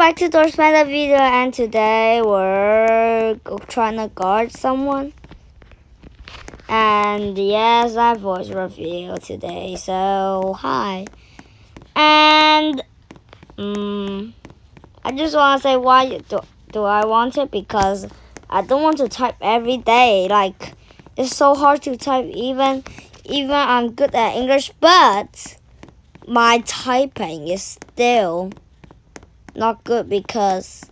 back to Doors Panda video, and today we're trying to guard someone. And yes, I voice reveal today, so hi. And I just want to say why do I want it, because I don't want to type every day. Like, it's so hard to type, even I'm good at English, but my typing is still not good, because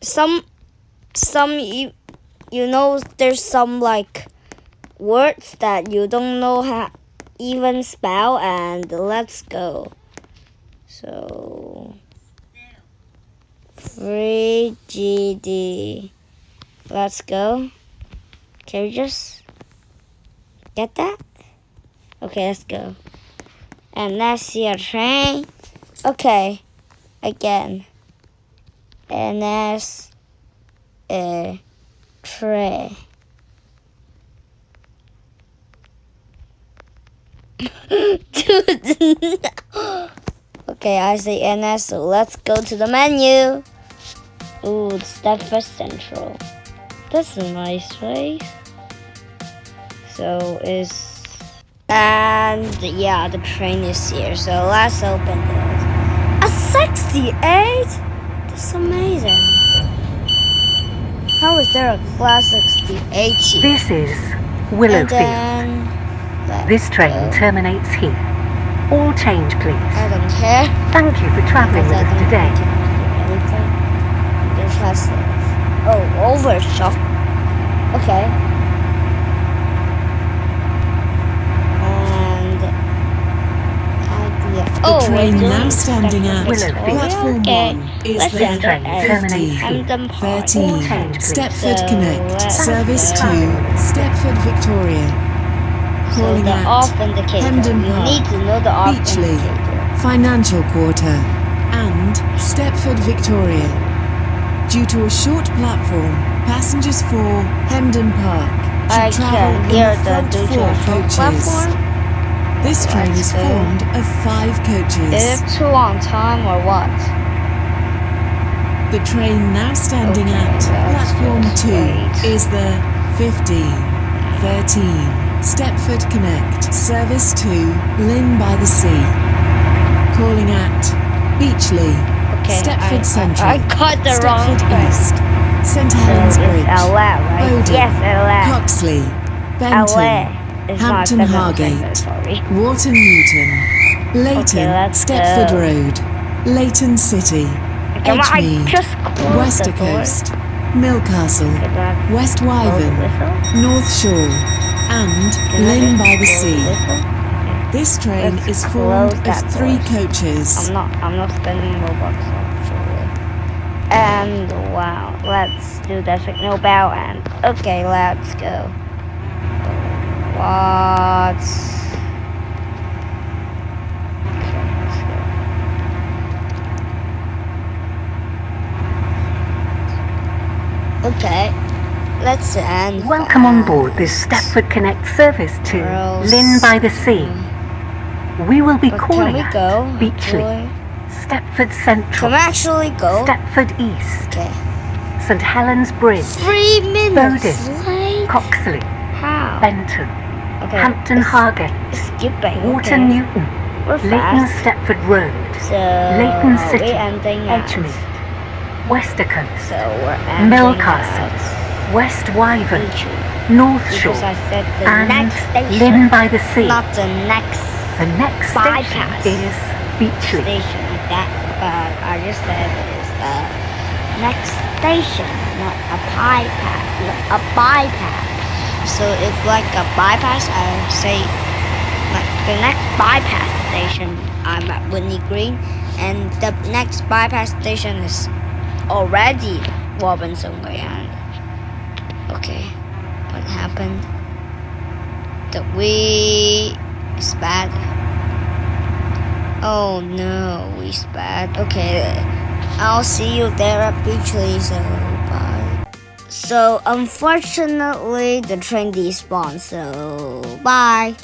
some you know, there's some like words that you don't know how even spell. And let's go. So 3GD, let's go. Can we just get that? Okay, let's go. And let's see a train. Okay, again. And that's a tray. Dude. Okay, I say NS, so let's go to the menu. Ooh, it's Stepford Central. That's a nice place. So and yeah, the train is here. So let's open it. A 68? That's amazing. How is there a class 68 here? This is Willowfield. This train terminates here. All change, please. I don't care. Thank you for travelling with us today. Overshot. Okay. The train now standing at platform 1 is the 1513 Stepford Connect, service to Stepford Victoria. Calling at Hemden Park, Beachley, Financial Quarter and Stepford Victoria. Due to a short platform, passengers for Hemden Park should travel in the front 4 coaches. This train is formed of 5 coaches. Is it too on time or what? The train now standing at platform 2 is the 1513 Stepford Connect, service to Lynn by the Sea. Calling at Beachley, Stepford Central, I got the Stepford wrong East, St Helens Bridge, Bowden, Yes, Coxley, Benton, Hampton Hargate, Wharton Newton, Leighton, Stepford Road, Leighton City, Edgemead, Westercoast, Millcastle, West Wyvern, North Shore and Lynn by the Sea. This train is formed of 3 coaches. I'm not spending Robux actually. And wow, let's do the signal bell and okay, let's go. What? Okay, let's end. Welcome on board this Stepford Connect service to Lynn by the Sea. We will be calling at Beachley, Stepford Central, Can we actually go? Stepford East, Okay. St Helens Bridge, 3 minutes Bowden, late? Coxley, How? Benton, Okay. Hampton Hargate, Skipping. Wharton Newton, We're Leighton fast. Stepford Road, So Leighton City, we're ending at. Edgemead, Westercoast, So we're ending Millcastle, West Wyvern, Beachley. North Shore Because I said the and next station, Lynn by the Sea. not the next The next station bypass is Beachley. station like that. But I just said it's the next station, not a bypass. A bypass. So it's like a bypass. I say like the next bypass station. I'm at Whitney Green, and the next bypass station is already Robinson Way. And okay, what happened? It's bad. Oh no, we spad. Okay, I'll see you there at Beachley, so bye. So unfortunately the train despawned, so bye.